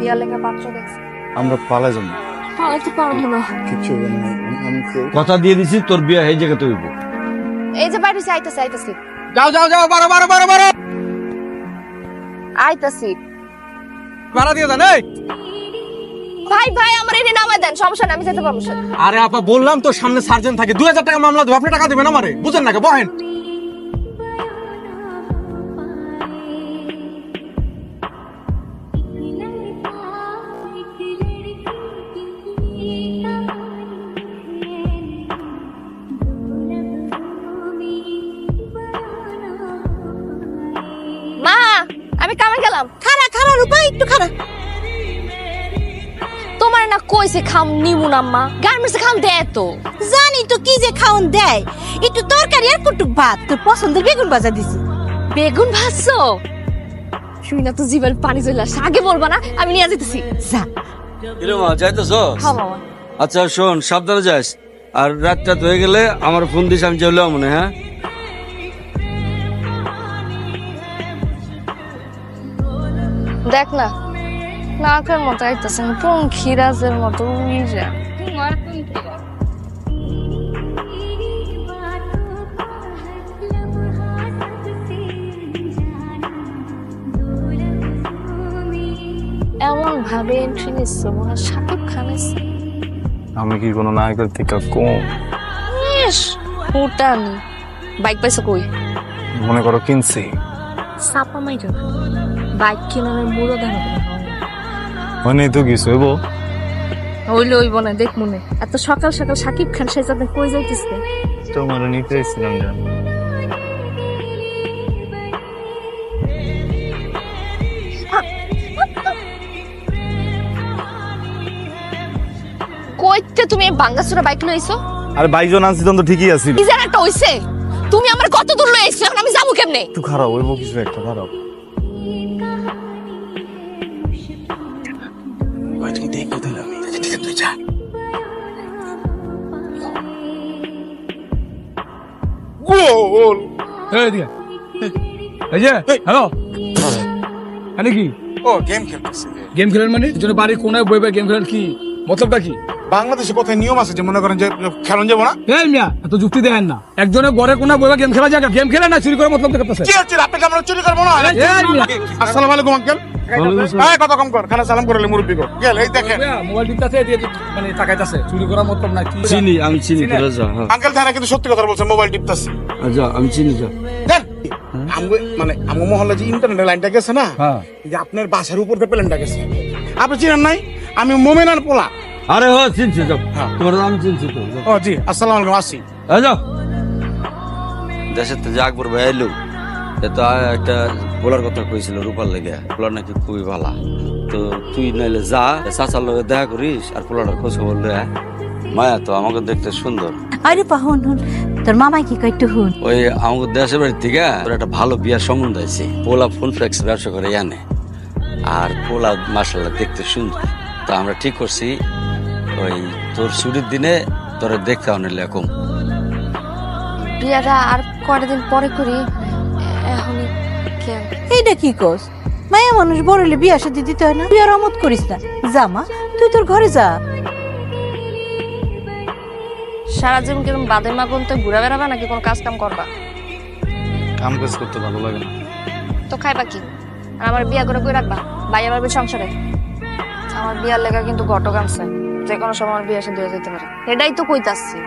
বিয়ার লেখা পাত্র দেখছি। আমরা পালাই যাব পালাতে পারবো না। কিছু কথা দিয়ে দিছি তোর বিয়া এই জায়গাতে হইব। এই যে বাইরে আইতাছি আইতাছি যাও যাও যাও, বারো বারো বারো বারো আইতাছি। ভাড়া দিয়ে দেন। এই ভাই ভাই আমার এনে নামায় দেন, সমস্যা নেই, আমি যেতে পারবো স্যার। আরে আপা বললাম তো সামনে সার্জেন্ট থাকে, 2000 টাকা মামলা দেবো, আপনি টাকা দিবেন আমারে, বুঝেন নাকি? বহেন। মা আমি কামে গেলাম। খারা খারা রূপা একটু খারা। তোমার না কইছে খাম নিমু না মা, গার্মেন্টসে খাম দেয় তো। জানি তো কি যে খাওন দেয়, একটু তরকারি আর কুটুক ভাত, তোর পছন্দের বেগুন ভাজা দিছি। বেগুন ভাজছো? শুই না তো জিভের পানি চলে আসে। আগে বলবা না, আমি নিয়ে যেতেছি। যা কিরে মা যাইতেছ? হ্যাঁ মামা। আচ্ছা শোন, সাবধানে যাস, আর রাতটা হয়ে গেলে আমার ফোন দিস, আমি চলে মনে। হ্যাঁ দেখ না নাকের মতো আইতাছে, পঙ্খিরাজের মতো উড়ি যা। এমন ভাবে এন্ট্রি নিচ্ছে মনে হয় শাকিব খান এসে। আমি কি কোনো নায়কের থেকে কম? ইস ফুটানি। বাইক পাইছো কই? মনে করো কিনছি। সাপা মাইরো না, বাইক কিনার মুড়ো দানো করে মানে তো কিছু হইব। হইলে হইব না, দেখ মনে এত সকাল সকাল শাকিব খান সেজাতে কই যাইতেছে? তোমার নিতে এসেছিলাম জান। কইতে তুমি বাঙ্গাসুরা বাইক লইছো? আরে বাইজন আনছি তখন তো ঠিকই আছিল। কি যেন একটা হইছে, তুমি আমার কত দূর লইছো, এখন আমি যাবো কেমনে? একটু খারাপ হইব, কিছু একটা খারাপ। এই দিয়া। এই যে হ্যালো, মানে কি ও গেম খেলতেছে। গেম খেলেন? মানে জন্য বাড়ি কোনায় বইবে গেম খেলেন, কি মতলবটা কি? বাংলাদেশে কোথায় নিয়ম আছে যে মনে করেন যে খেলন যাবো না? এই মিয়া এত যুক্তি দেন না। একজনের ঘরে কোনায় বইবে গেম খেলা যায়, গেম খেলে না চুরি করে মতলব দেখাতেছে। কি হচ্ছে আপনি আমরা চুরি করবো না? এই মিয়া আসসালামু আলাইকুম আঙ্কেল। এই কথা কম কর, খানা সালাম করলে মুরব্বি কর। গেল এই দেখেন মোবাইল টিপতাছে, মানে তাকাইতাছে, চুরি করার মতলব না কি? চিনি, আমি চিনি, তোরা যা। হ্যাঁ আঙ্কেল তারা কিন্তু সত্যি কথা বলছেন, মোবাইল টিপতাছি। যা, আমি চিনি, যা। দেন আমগো মানে আমগো মহল্লা যে ইন্টারনেট লাইনটা গেছে না, হ্যাঁ যে আপনার বাসার উপর দিয়ে প্লেনটা গেছে, আপনি চিনেন নাই? আমি মোমেনার পোলা। আরে হ চিনছি, যাও। হ্যাঁ। তোমার আমি চিনছি তো, যাও। ও জি আসসালামু আলাইকুম, আসি। যাও। দেশের তো যে আকবর ভাই এলো, এ তো একটা বলার কথা কইছিল রূপার লেগে, পোলার নাকি খুবই ভালো। তো তুই নাইলে যা, চাচার লগে দেখা করিস আর পোলাটার খোঁজ খবর লয়ে আয়। মায়া তো আমাকে দেখতে সুন্দর। আরে পা হুন হুন, তোর মামাই কি কয় একটু হুন। ওই আমাকে দেশের বাড়ির থেকে তোর একটা ভালো বিয়ার সম্বন্ধ আছে। পোলা ফোন ফ্লেক্স ব্যবসা করে আনে, আর পোলা মার্শাল্লাহ দেখতে সুন্দর। তা আমরা ঠিক করছি ওই তোর ছুটির দিনে তোরে দেখতে আনলে কম। বিয়াটা আর কয়টা দিন পরে করি, এখনই কেন? এইটা কি কস? মায়া মানুষ বড় হলে বিয়া সাথে দিতে হয় না? তুই আর আমত করিস না, যা মা তুই তোর ঘরে যা। সারা জীবন কিরম বাদের মা কোনটা ঘুরা বেড়াবা নাকি কোনো কাজ কাম করবা? কাম কাজ করতে ভালো লাগে না। তো খাইবা কি? আর আমার বিয়া করে কই রাখবা? ভাই আমার সংসারে আমার বিয়ার লেখা কিন্তু ঘটক আনছে, যে কোনো সময় আমার বিয়া সাথে হয়ে যেতে পারে। এটাই তো কইতাছি,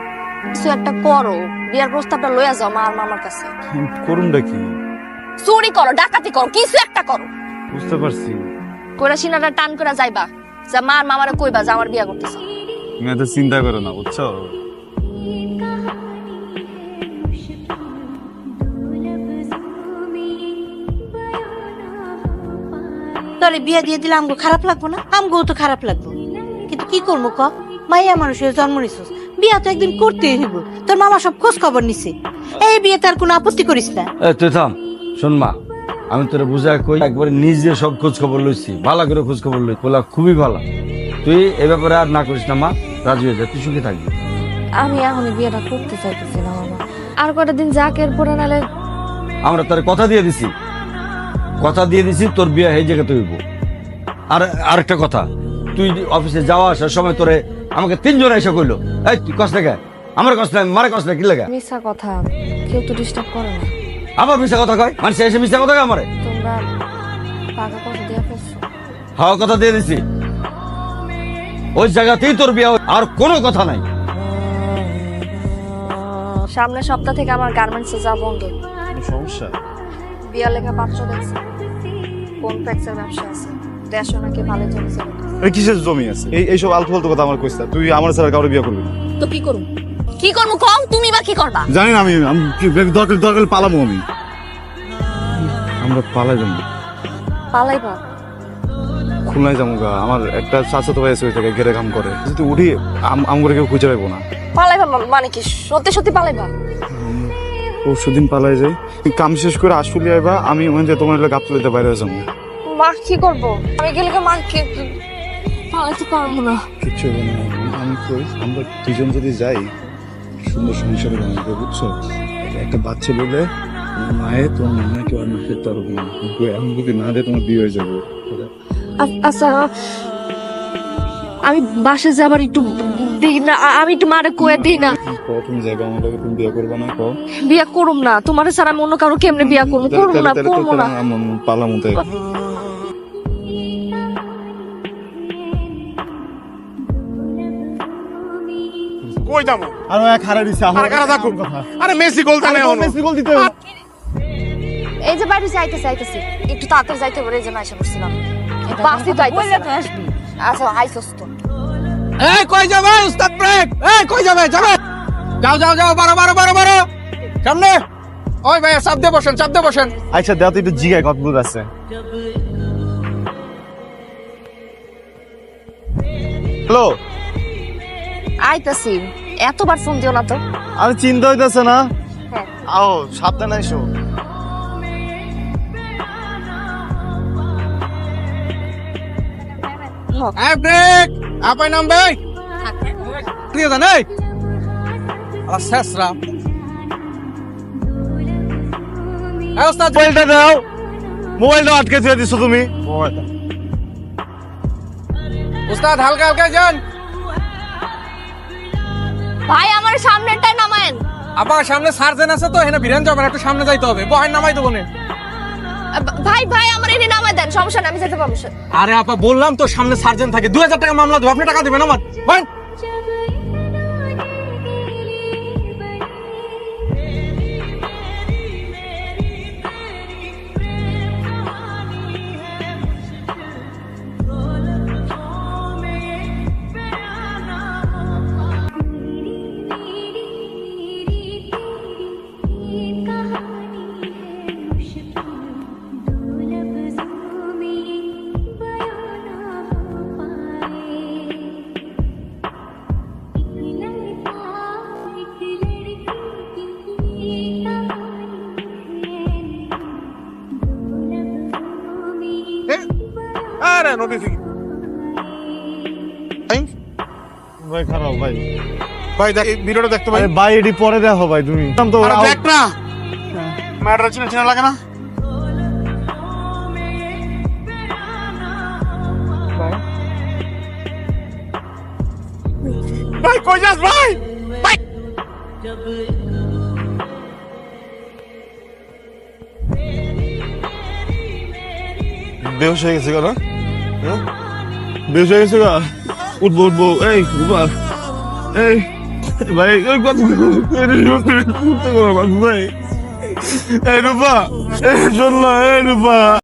কিছু একটা করো, বিয়ার প্রস্তাবটা লইয়া যাও মা আর মামার কাছে। করুনটা কি? চুরি করো, ডাকাতি করো, কিছু একটা করো। বুঝতে পারছি। কইরা সিনাটা টান করে যাইবা, যা মা আর মামারে কইবা যে আমার বিয়া করতেছে। তুমি এত চিন্তা করো না, বুঝছো? তোরে বিয়া দিয়ে দিলে আমগো খারাপ লাগবো না? আমগো তো খারাপ লাগবো, কিন্তু কি করবো ক? মাইয়া মানুষের জন্ম নিছিস, বিয়া তো একদিন করতেই হইব। তোর মামা সব খোঁজ খবর নিছে, এই বিয়ে তার কোনো আপত্তি করিস না। তুই থাম, শোন মা, আমি তোরে বুঝায় কই, একবারে নিজে সব খোঁজ খবর লইছি, ভালো করে খোঁজ খবর লই, পোলা খুবই ভালো। তুই এ ব্যাপারে আর না করিস না মা, রাজি হয়ে যা, তুই সুখে থাকবি। আমি এখনই বিয়েটা করতে চাইতেছি না মামা, আর কয়টা দিন যাক, এরপরে নালে। আমরা তোর কথা দিয়ে দিছি, কথা দিয়ে দিছি তোর বিয়ে এই জায়গাতে হইব। আর আরেকটা কথা, তুই অফিসে যাওয়া আসার সময় তোরে আমাকে 3 জন এসে কইলো, এই তুই কষ্ট লাগে আমার কষ্ট লাগে মারে কষ্ট লাগে কি লাগে? মিথ্যা কথা, কেউ তো ডিস্টার্ব করে না। আবার মিশা কথা কয়, মানুষ এসে মিশা কথা কয় আমারে। তোমরা টাকা পয়সা দিয়ে ফেলছো। হাওয়া কথা দিয়ে দিছি, ওই জায়গাতেই তোর বিয়ে হবে, আর কোনো কথা নাই। সামনের সপ্তাহ থেকে আমার গার্মেন্টসে যাওয়া বন্ধ। কোনো সমস্যা? বিয়ার লেখা পাত্র দেখছে, কোন ফ্যাক্সের ব্যবসা আছে, দেশও নাকি ভালো চলছে। এই কিসের জমি আছে? এইসব আলতু ফালতু কথা আমার কইছ না। তুই আমার ছাড়া কাউরে বিয়ে করবি না। তো কি করব? কি করবো কম, তুমি বা কি করবা? জানি না, আমি দরকার দরকার পালাবো আমি। আমরা পালাই যাবো, পালাইবা? খুলনায় যাবো গা। আমার একটা চাচাতো ভাই আছে, ওই জায়গায় ঘেরে কাম করে। যদি উঠি আমগরে কেউ খুঁজে পাইবো না। পালাইবা মানে কি? সত্যি সত্যি পালাইবা? পরশুদিন পালাই যাই, কাম শেষ করে আসলে আইবা, আমি ওখান থেকে তোমার গাপ তুলিতে বাইরে যাবো। মা কি করবো? আমি গেলে মা কি পালাইতে পারবো না। কিচ্ছু হবে না। আমি কই, আমরা দুজন যদি যাই সুন্দর সংসারে বানাবো, বুঝছো? একটা বাচ্চা বলে মায়ে তোমার মামা কেউ আর না খেতে পারবো না। আমি যদি না দেয় তোমার বিয়ে হয়ে যাবো। আচ্ছা, আমি বাসে যাবার একটু দিই না, আমি একটু মারে কয়ে দিই না। তুমি যাইবা আমার লগে, তুমি বিয়ে করবা না? কও বিয়া করুম না, তোমার ছাড়া আমি অন্য কারো কেমনে বিয়া করবো? করবো না, করবো না। পালামতে কই যাবো? আর এক হারা দিছে। আরে কারা থাকুক, আরে মেসি গোল জানে মেসি গোল দিতে এই যে বাইরে যাইতেছি একটু তাড়াতাড়ি যাইতে পারে, এই জন্য আশা করছিলাম। বাসি তো আইতেছে না। আচ্ছা আইসস তো। এই কই যাবে উস্তাদ ব্রেক? এই কই যাবে? যাবে, যাও যাও যাও, বারো বারো বারো বারো সামনে। ওই ভাইয়া চাপ দিয়ে বসেন, চাপ দিয়ে বসেন। আচ্ছা দেও তো একটু জিগায় কতদূর আছে। হ্যালো, আইতাছি, এতবার ফোন দিও না তো। আমি চিন্তা হইতেছে না। হ্যাঁ। আও সাবধানে আইসো। এই ব্রেক, আপাই নামবে। ক্লিয়ার জান? এই আলা শেষরা। এই উস্তাদ, মোবাইলটা দাও। মোবাইলটা আটকে দিয়ে দিছো তুমি। উস্তাদ হালকা হালকা যান। ভাই আমার সামনেরটা নামায়েন। আবার সামনে সার্জেন আছে তো, এখানে ভিড়ান যাবেন, একটু সামনে যাইতে হবে। বহেন নামাই দেবো নে। ভাই ভাই আমার এনে নামায় দেন, সমস্যা না, আমি যেতে পারবো। আরে আপা বললাম তো সামনে সার্জেন থাকে, 2000 টাকা মামলা দেবো, আপনি টাকা দিবেন আমার। বহেন। আরে নদী থেকে ভাই খারাপ ভাই। ভাই দেখ, এই ভিডিওটা দেখতে ভাই। আরে ভাই এডি পরে দেখো ভাই তুমি। তো আরে দেখ না, ম্যাটার চিনা চিনা লাগে না? ভাই কই যাস ভাই? ভাই বেহুশ হয়ে গেছে কেন? বেহুশ হয়ে গেছে গা? উঠবো উঠবো, এই উঠবা, এই ভাই ওই কত ভাই, এই রূপা, এই শোন না, এই রূপা।